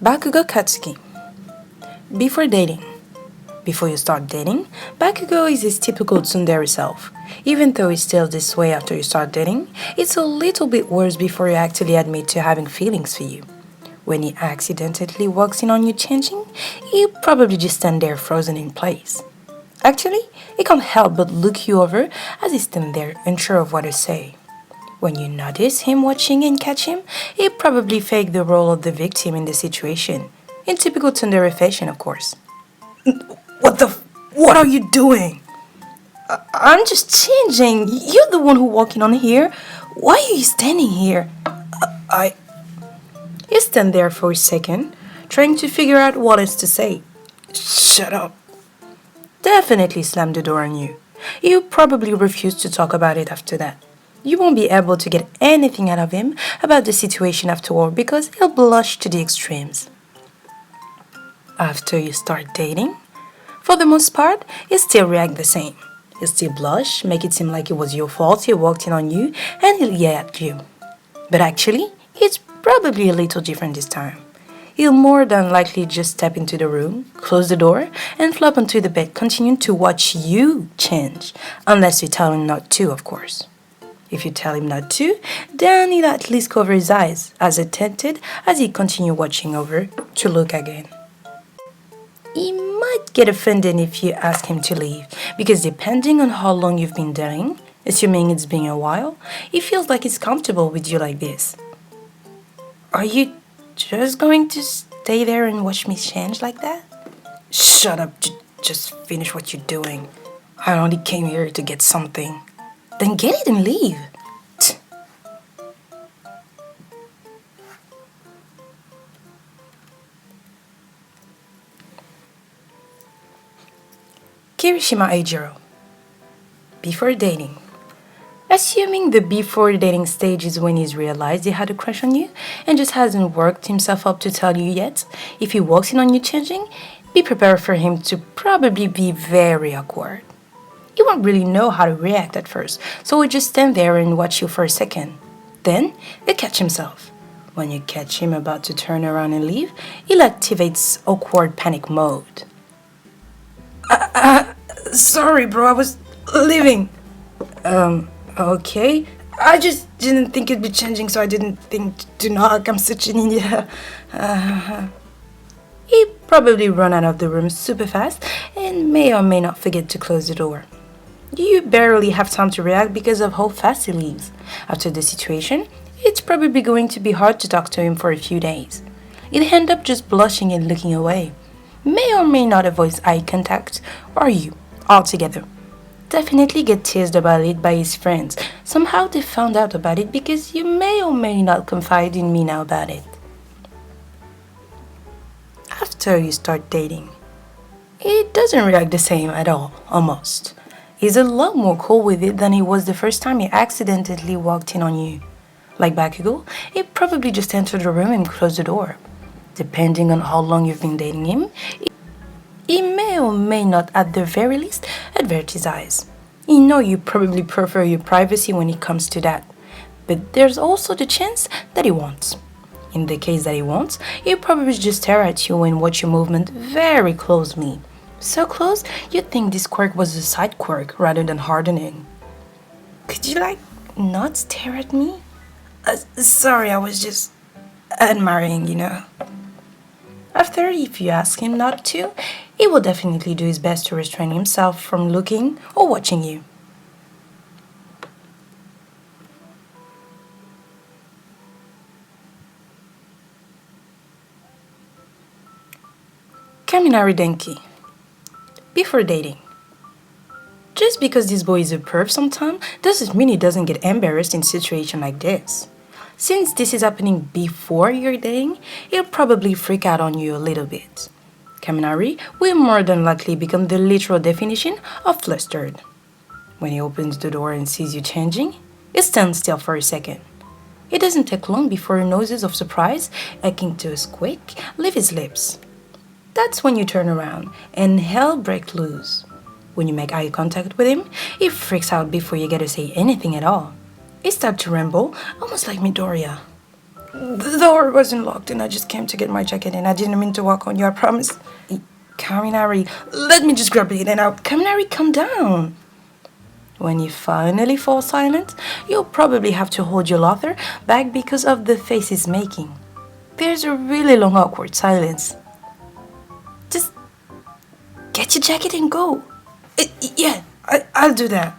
Bakugou Katsuki. Before dating. Before you start dating, Bakugou is his typical tsundere self. Even though he's still this way after you start dating, it's a little bit worse before you actually admit to having feelings for you. When he accidentally walks in on you changing, he'll probably just stand there frozen in place. Actually, he can't help but look you over as he stands there unsure of what to say. When you notice him watching and catch him, he'll probably fake the role of the victim in the situation. In typical tsundere fashion, of course. What are you doing? I'm just changing. You're the one who walking on here. Why are you standing here? You stand there for a second, trying to figure out what else to say. Shut up. Definitely slam the door on you. He'll probably refuse to talk about it after that. You won't be able to get anything out of him about the situation afterward because he'll blush to the extremes. After you start dating, for the most part, he'll still react the same. He'll still blush, make it seem like it was your fault he walked in on you, and he'll yell at you. But actually, it's probably a little different this time. He'll more than likely just step into the room, close the door, and flop onto the bed, continuing to watch you change, unless you tell him not to, of course. If you tell him not to, then he'll at least cover his eyes, as attentive as he continues watching over to look again. He might get offended if you ask him to leave, because depending on how long you've been dating, assuming it's been a while, he feels like he's comfortable with you like this. Are you just going to stay there and watch me change like that? Shut up, just finish what you're doing. I only came here to get something. Then get it and leave. Kirishima Jiro. Before dating. Assuming the before dating stage is when he's realized he had a crush on you and just hasn't worked himself up to tell you yet, if he walks in on you changing, be prepared for him to probably be very awkward. You won't really know how to react at first, so he'll just stand there and watch you for a second. Then, he'll catch himself. When you catch him about to turn around and leave, he'll activate awkward panic mode. Sorry bro, I was leaving. Okay. I just didn't think it'd be changing, so I didn't think to knock. I'm such an idiot. He probably run out of the room super fast and may or may not forget to close the door. You barely have time to react because of how fast he leaves. After the situation, it's probably going to be hard to talk to him for a few days. He'll end up just blushing and looking away. May or may not avoid eye contact, or you, altogether. Definitely get teased about it by his friends. Somehow they found out about it because you may or may not confide in me now about it. After you start dating, he doesn't react the same at all, almost. He's a lot more cool with it than he was the first time he accidentally walked in on you. Like Bakugou, he probably just entered the room and closed the door. Depending on how long you've been dating him, he may or may not, at the very least, avert his eyes. You know you probably prefer your privacy when it comes to that. But there's also the chance that he won't. In the case that he won't, he'll probably just stare at you and watch your movement very closely. So close, you'd think this quirk was a side quirk rather than hardening. Could you, not stare at me? Sorry, I was just admiring, After, if you ask him not to, he will definitely do his best to restrain himself from looking or watching you. Kaminari Denki. Before dating. Just because this boy is a perv sometime doesn't mean he doesn't get embarrassed in situations like this. Since this is happening before you're dating, he'll probably freak out on you a little bit. Kaminari will more than likely become the literal definition of flustered. When he opens the door and sees you changing, he stands still for a second. It doesn't take long before noises of surprise, akin to a squeak, leave his lips. That's when you turn around and hell breaks loose. When you make eye contact with him, he freaks out before you get to say anything at all. He starts to ramble, almost like Midoriya. The door wasn't locked and I just came to get my jacket and I didn't mean to walk on you, I promise. Kaminari, let me just grab it and out. Kaminari, calm down. When you finally fall silent, you'll probably have to hold your laughter back because of the face it's making. There's a really long awkward silence. Just get your jacket and go. Yeah, I'll do that.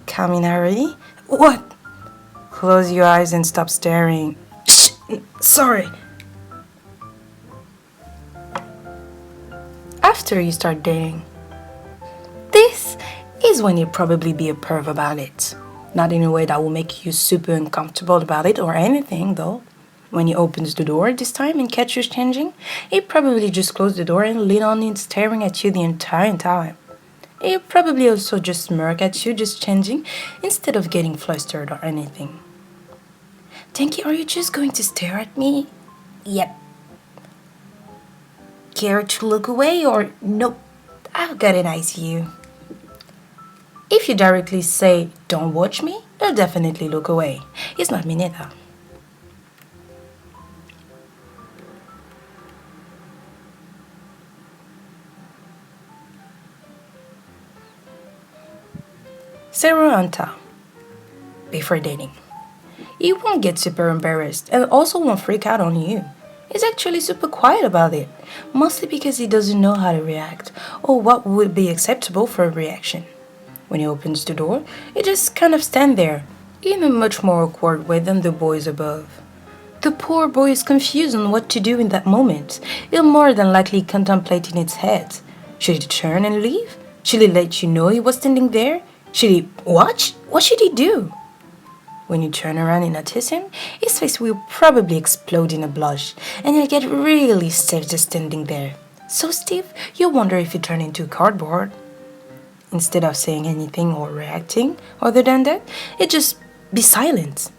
Kaminari, what? Close your eyes and stop staring. Shh, sorry. After you start dating, this is when you'll probably be a perv about it. Not in a way that will make you super uncomfortable about it or anything though. When he opens the door this time and catch you changing, he'll probably just close the door and lean on it staring at you the entire time. He'll probably also just smirk at you just changing instead of getting flustered or anything. Tanky, are you just going to stare at me? Yep. Care to look away or nope? I've got an eye to you. If you directly say, don't watch me, he'll definitely look away. It's not me neither. Zero on top. Before dating. He won't get super embarrassed and also won't freak out on you. He's actually super quiet about it, mostly because he doesn't know how to react or what would be acceptable for a reaction. When he opens the door, he just kind of stands there, in a much more awkward way than the boys above. The poor boy is confused on what to do in that moment. He'll more than likely contemplate in his head. Should he turn and leave? Should he let you know he was standing there? Should he watch? What should he do? When you turn around and notice him, his face will probably explode in a blush, and he'll get really stiff just standing there. So stiff, you'll wonder if he turned into cardboard. Instead of saying anything or reacting other than that, he'd just be silent.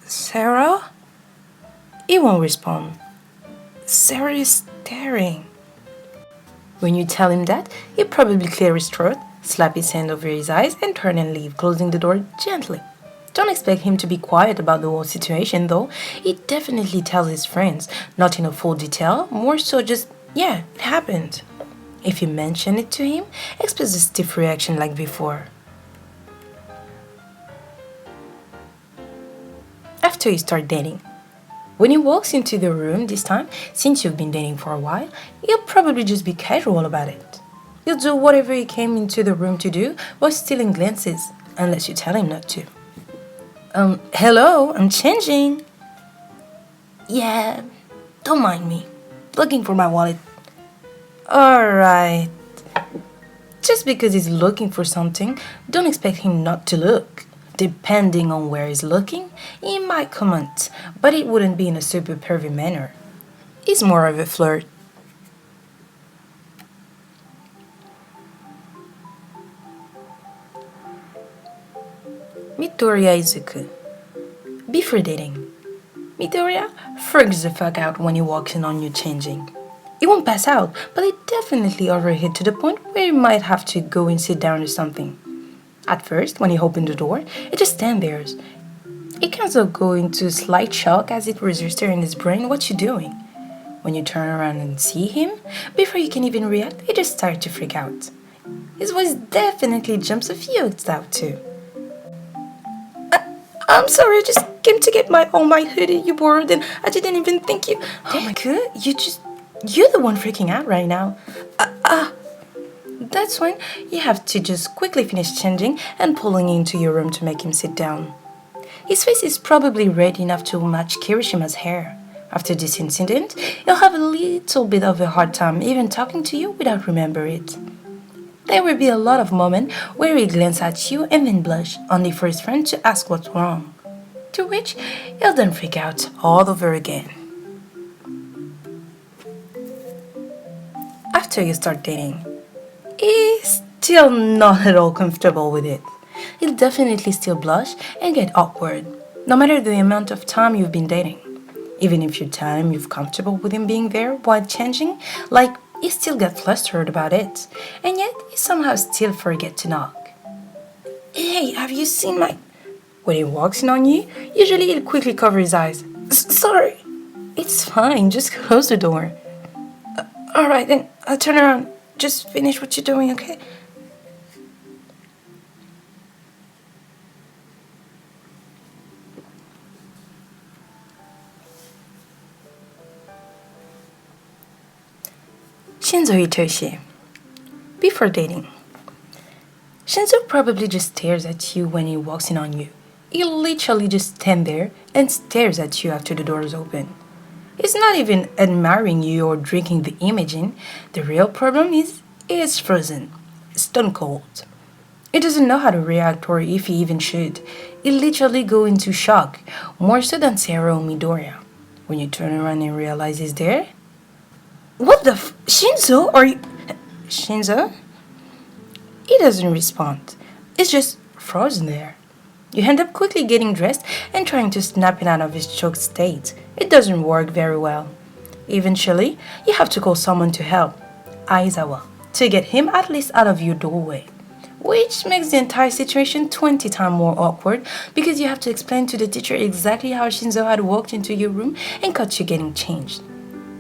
Sarah? He won't respond. Sarah is staring. When you tell him that, he'll probably clear his throat, slap his hand over his eyes, and turn and leave, closing the door gently. Don't expect him to be quiet about the whole situation, though. He definitely tells his friends, not in a full detail, more so just, yeah, it happened. If you mention it to him, expect a stiff reaction like before. After you start dating. When he walks into the room this time, since you've been dating for a while, he'll probably just be casual about it. He'll do whatever he came into the room to do while stealing glances, unless you tell him not to. Hello, I'm changing. Yeah, don't mind me. Looking for my wallet. Alright. Just because he's looking for something, don't expect him not to look. Depending on where he's looking, he might comment, but it wouldn't be in a super pervy manner. It's more of a flirt. Midoriya Izuku. Before dating. Midoriya freaks the fuck out when he walks in on you changing. He won't pass out, but he definitely overheat to the point where he might have to go and sit down or something. At first, when he opened the door, it just stands there. It kind of go into slight shock as it registers in his brain what you're doing. When you turn around and see him, before you can even react, he just starts to freak out. His voice definitely jumps a few octaves out too. I'm sorry, I just came to get my hoodie you borrowed and I didn't even think you... Oh my god, you're the one freaking out right now. That's when you have to just quickly finish changing and pulling into your room to make him sit down. His face is probably red enough to match Kirishima's hair. After this incident, he'll have a little bit of a hard time even talking to you without remembering it. There will be a lot of moments where he glances at you and then blush, only for his friend to ask what's wrong. To which he'll then freak out all over again. After you start dating, he's still not at all comfortable with it. He'll definitely still blush and get awkward, no matter the amount of time you've been dating. Even if you tell him you're comfortable with him being there while changing, like he still gets flustered about it, and yet he somehow still forget to knock. Hey, have you seen my... When he walks in on you, usually he'll quickly cover his eyes. Sorry. It's fine, just close the door. Alright, then I'll turn around. Just finish what you're doing, okay? Shinso Hitoshi. Before dating. Shinso probably just stares at you when he walks in on you. He'll literally just stand there and stares at you after the door is open. He's not even admiring you or drinking the image in. The real problem is he is frozen, stone cold. He doesn't know how to react or if he even should. He'll literally go into shock, more so than Sarah or Midoriya. When you turn around and realize he's there. What the Shinso? Are you... Shinso? He doesn't respond. It's just frozen there. You end up quickly getting dressed and trying to snap him out of his choked state. It doesn't work very well. Eventually, you have to call someone to help, Aizawa, to get him at least out of your doorway. Which makes the entire situation 20 times more awkward because you have to explain to the teacher exactly how Shinso had walked into your room and caught you getting changed.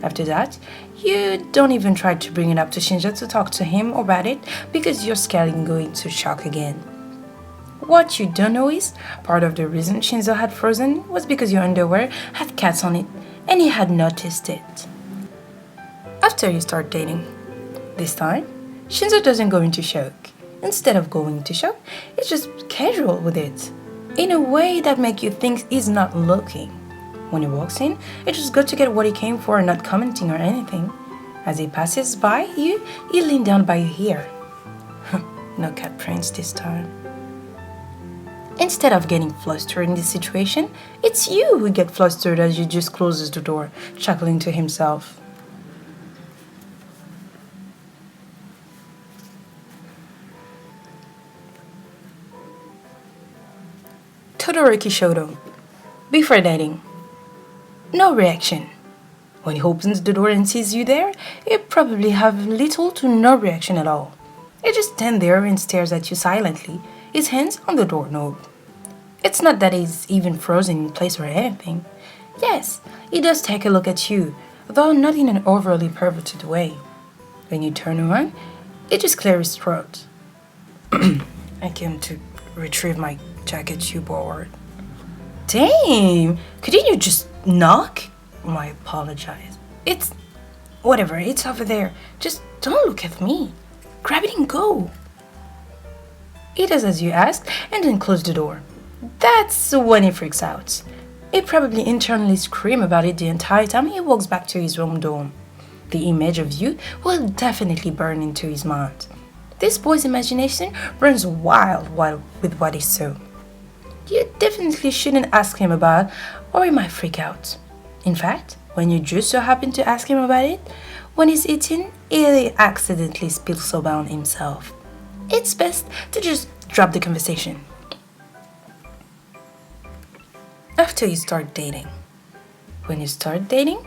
After that, you don't even try to bring it up to Shinso to talk to him about it because you're scared and going into shock again. What you don't know is, part of the reason Shinso had frozen was because your underwear had cats on it and he had noticed it. After you start dating, this time, Shinso doesn't go into shock. Instead of going into shock, it's just casual with it, in a way that makes you think he's not looking. When he walks in, it's just good to get what he came for and not commenting or anything. As he passes by you, he leans down by your ear. No cat prints this time. Instead of getting flustered in this situation, it's you who get flustered as you just closes the door, chuckling to himself. Todoroki showed up. Before dating. No reaction. When he opens the door and sees you there, he'll probably have little to no reaction at all. He just stands there and stares at you silently, his hands on the doorknob. It's not that he's even frozen in place or anything. Yes, he does take a look at you, though not in an overly perverted way. When you turn around, he just clears his throat. I came to retrieve my jacket you borrowed. Damn! Couldn't you just knock? I apologize. It's... whatever, it's over there. Just don't look at me. Grab it and go. He does as you asked and then close the door. That's when he freaks out. He probably internally screams about it the entire time he walks back to his home dorm. The image of you will definitely burn into his mind. This boy's imagination runs wild with what he saw. You definitely shouldn't ask him about, or he might freak out. In fact, when you just so happen to ask him about it, when he's eating, he'll accidentally spill soba on himself. It's best to just drop the conversation. After you start dating. When you start dating,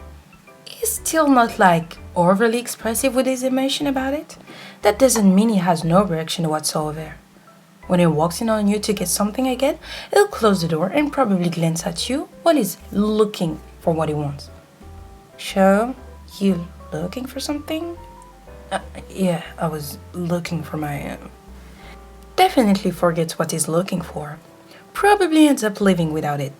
he's still not like overly expressive with his emotion about it. That doesn't mean he has no reaction whatsoever. When he walks in on you to get something again, he'll close the door and probably glance at you while he's looking for what he wants. So, you looking for something? Yeah, I was looking for my... Definitely forgets what he's looking for. Probably ends up living without it.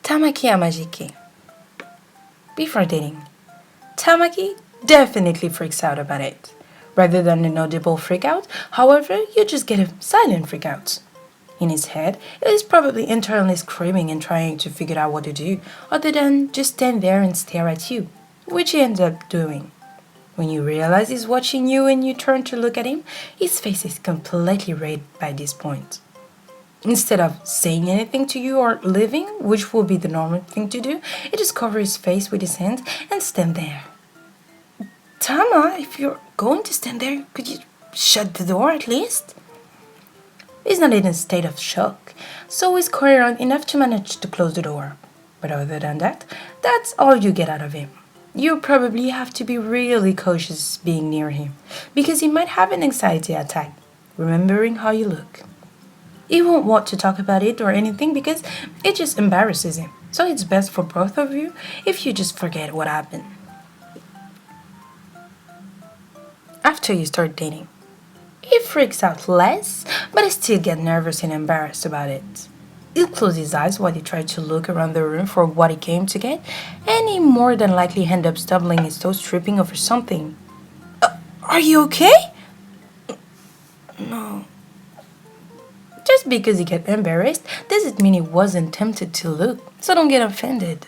Tamaki Amajiki. Before dating. Tamaki definitely freaks out about it. Rather than an audible freakout, however, you just get a silent freakout. In his head, he is probably internally screaming and trying to figure out what to do, other than just stand there and stare at you, which he ends up doing. When you realize he's watching you and you turn to look at him, his face is completely red by this point. Instead of saying anything to you or leaving, which would be the normal thing to do, he just covers his face with his hands and stand there. Tama, if you're going to stand there, could you shut the door at least? He's not in a state of shock, so he's coherent enough to manage to close the door. But other than that, that's all you get out of him. You probably have to be really cautious being near him because he might have an anxiety attack, remembering how you look. He won't want to talk about it or anything because it just embarrasses him. So it's best for both of you if you just forget what happened. After you start dating, he freaks out less, but he still gets nervous and embarrassed about it. He'll close his eyes while he tries to look around the room for what he came to get, and he more than likely end up stumbling his toes tripping over something. Are you okay? No. Just because he get embarrassed doesn't mean he wasn't tempted to look, so don't get offended.